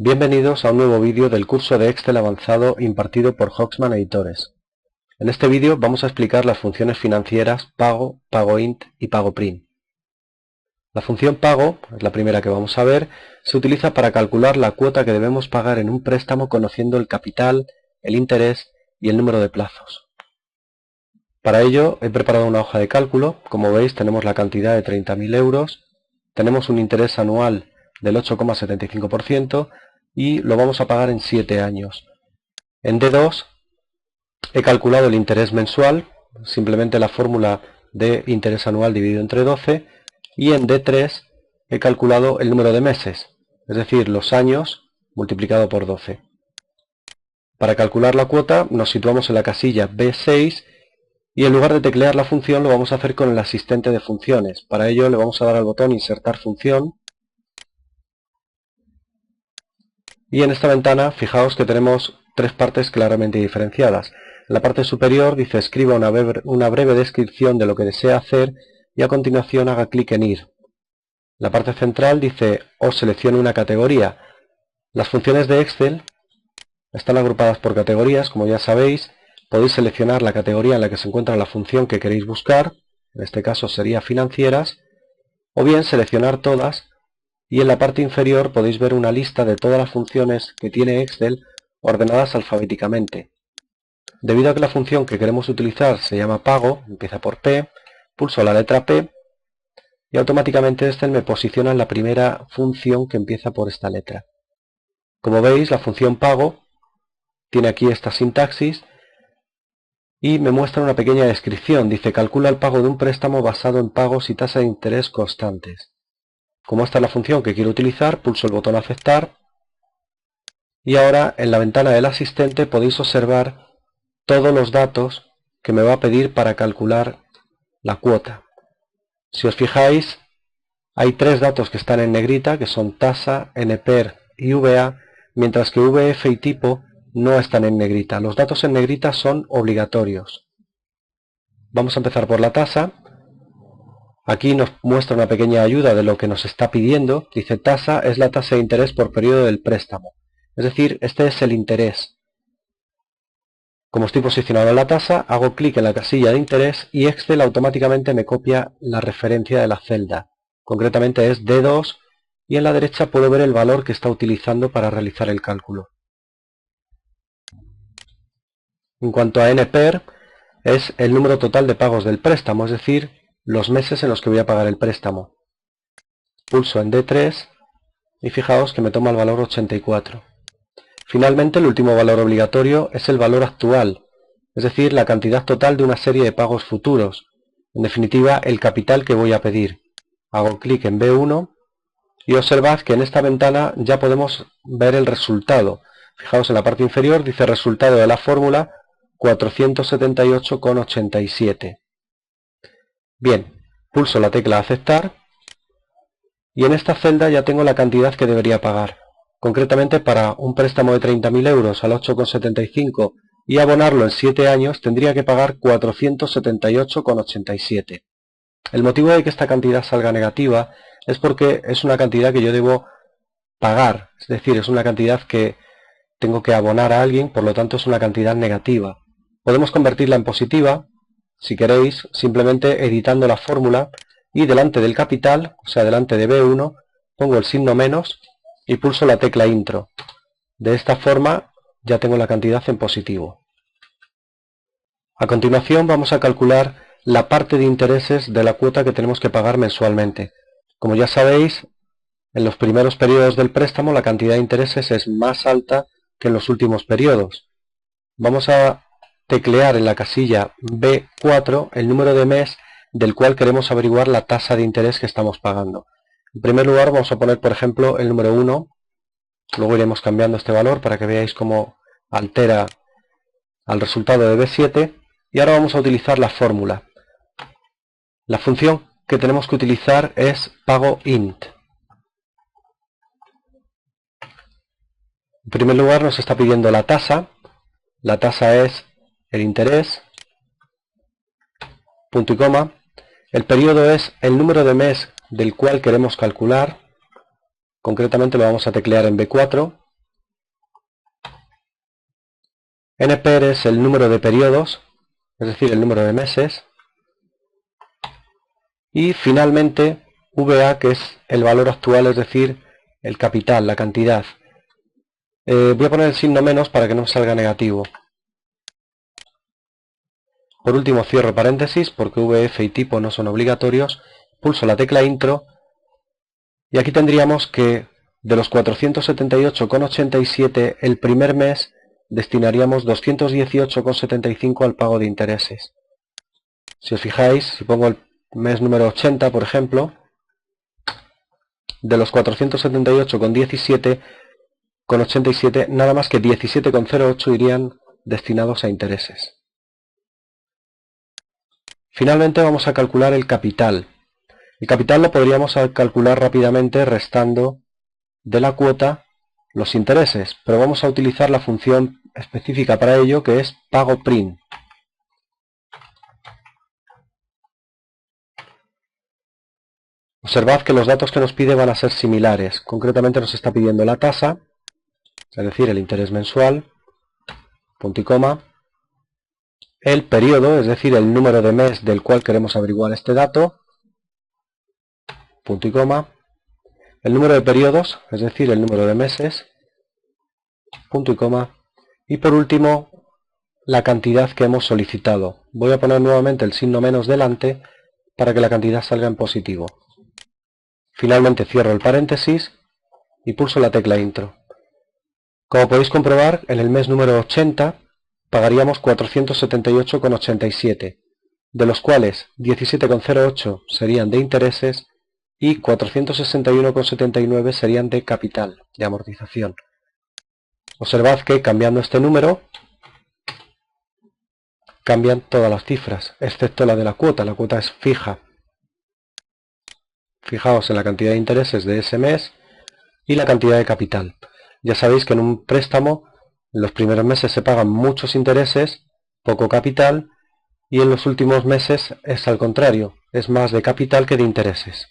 Bienvenidos a un nuevo vídeo del curso de Excel avanzado impartido por Hoxman Editores. En este vídeo vamos a explicar las funciones financieras pago, pagoInt y pagoPrim. La función pago, es la primera que vamos a ver, se utiliza para calcular la cuota que debemos pagar en un préstamo conociendo el capital, el interés y el número de plazos. Para ello he preparado una hoja de cálculo. Como veis, tenemos la cantidad de 30.000 euros, tenemos un interés anual del 8,75% y lo vamos a pagar en 7 años. En D2 he calculado el interés mensual, simplemente la fórmula de interés anual dividido entre 12, y en D3 he calculado el número de meses, es decir, los años multiplicado por 12. Para calcular la cuota nos situamos en la casilla B6 y en lugar de teclear la función lo vamos a hacer con el asistente de funciones. Para ello le vamos a dar al botón Insertar función. Y en esta ventana, fijaos que tenemos tres partes claramente diferenciadas. En la parte superior dice escriba una breve descripción de lo que desea hacer y a continuación haga clic en ir. La parte central dice o seleccione una categoría. Las funciones de Excel están agrupadas por categorías, como ya sabéis. Podéis seleccionar la categoría en la que se encuentra la función que queréis buscar, en este caso sería financieras, o bien seleccionar todas. Y en la parte inferior podéis ver una lista de todas las funciones que tiene Excel ordenadas alfabéticamente. Debido a que la función que queremos utilizar se llama pago, empieza por P, pulso la letra P y automáticamente Excel me posiciona en la primera función que empieza por esta letra. Como veis, la función pago tiene aquí esta sintaxis y me muestra una pequeña descripción. Dice calcula el pago de un préstamo basado en pagos y tasa de interés constantes. Como esta es la función que quiero utilizar, pulso el botón aceptar y ahora en la ventana del asistente podéis observar todos los datos que me va a pedir para calcular la cuota. Si os fijáis, hay tres datos que están en negrita, que son tasa, NPER y VA, mientras que VF y tipo no están en negrita. Los datos en negrita son obligatorios. Vamos a empezar por la tasa. Aquí nos muestra una pequeña ayuda de lo que nos está pidiendo. Dice tasa es la tasa de interés por periodo del préstamo. Es decir, este es el interés. Como estoy posicionado en la tasa, hago clic en la casilla de interés y Excel automáticamente me copia la referencia de la celda. Concretamente es D2 y en la derecha puedo ver el valor que está utilizando para realizar el cálculo. En cuanto a NPER, es el número total de pagos del préstamo, es decir, los meses en los que voy a pagar el préstamo. Pulso en D3 y fijaos que me toma el valor 84. Finalmente, el último valor obligatorio es el valor actual, es decir, la cantidad total de una serie de pagos futuros, en definitiva, el capital que voy a pedir. Hago clic en B1 y observad que en esta ventana ya podemos ver el resultado. Fijaos en la parte inferior, dice resultado de la fórmula 478,87. Bien, pulso la tecla aceptar y en esta celda ya tengo la cantidad que debería pagar. Concretamente para un préstamo de 30.000 euros al 8,75 y abonarlo en 7 años tendría que pagar 478,87. El motivo de que esta cantidad salga negativa es porque es una cantidad que yo debo pagar, es decir, es una cantidad que tengo que abonar a alguien, por lo tanto es una cantidad negativa. Podemos convertirla en positiva, si queréis, simplemente editando la fórmula y delante del capital, o sea, delante de B1, pongo el signo menos y pulso la tecla intro. De esta forma ya tengo la cantidad en positivo. A continuación vamos a calcular la parte de intereses de la cuota que tenemos que pagar mensualmente. Como ya sabéis, en los primeros periodos del préstamo la cantidad de intereses es más alta que en los últimos periodos. Vamos a teclear en la casilla B4 el número de mes del cual queremos averiguar la tasa de interés que estamos pagando. En primer lugar vamos a poner, por ejemplo, el número 1, luego iremos cambiando este valor para que veáis cómo altera al resultado de B7, y ahora vamos a utilizar la fórmula. La función que tenemos que utilizar es pagoInt. En primer lugar nos está pidiendo la tasa es el interés, punto y coma, el periodo es el número de mes del cual queremos calcular, concretamente lo vamos a teclear en B4, NPER es el número de periodos, es decir, el número de meses. Y finalmente VA, que es el valor actual, es decir, el capital, la cantidad. Voy a poner el signo menos para que no salga negativo. Por último cierro paréntesis porque VF y tipo no son obligatorios, pulso la tecla Intro y aquí tendríamos que de los 478,87 el primer mes destinaríamos 218,75 al pago de intereses. Si os fijáis, si pongo el mes número 80, por ejemplo, de los 478,87 nada más que 17,08 irían destinados a intereses. Finalmente vamos a calcular el capital. El capital lo podríamos calcular rápidamente restando de la cuota los intereses, pero vamos a utilizar la función específica para ello, que es pago prim. Observad que los datos que nos pide van a ser similares. Concretamente nos está pidiendo la tasa, es decir, el interés mensual, punto y coma, el periodo, es decir, el número de mes del cual queremos averiguar este dato, punto y coma, el número de periodos, es decir, el número de meses, punto y coma, y por último, la cantidad que hemos solicitado. Voy a poner nuevamente el signo menos delante para que la cantidad salga en positivo. Finalmente cierro el paréntesis y pulso la tecla Intro. Como podéis comprobar, en el mes número 80 pagaríamos 478,87, de los cuales 17,08 serían de intereses y 461,79 serían de capital, de amortización. Observad que cambiando este número cambian todas las cifras, excepto la de la cuota es fija. Fijaos en la cantidad de intereses de ese mes y la cantidad de capital. Ya sabéis que en un préstamo en los primeros meses se pagan muchos intereses, poco capital, y en los últimos meses es al contrario, es más de capital que de intereses.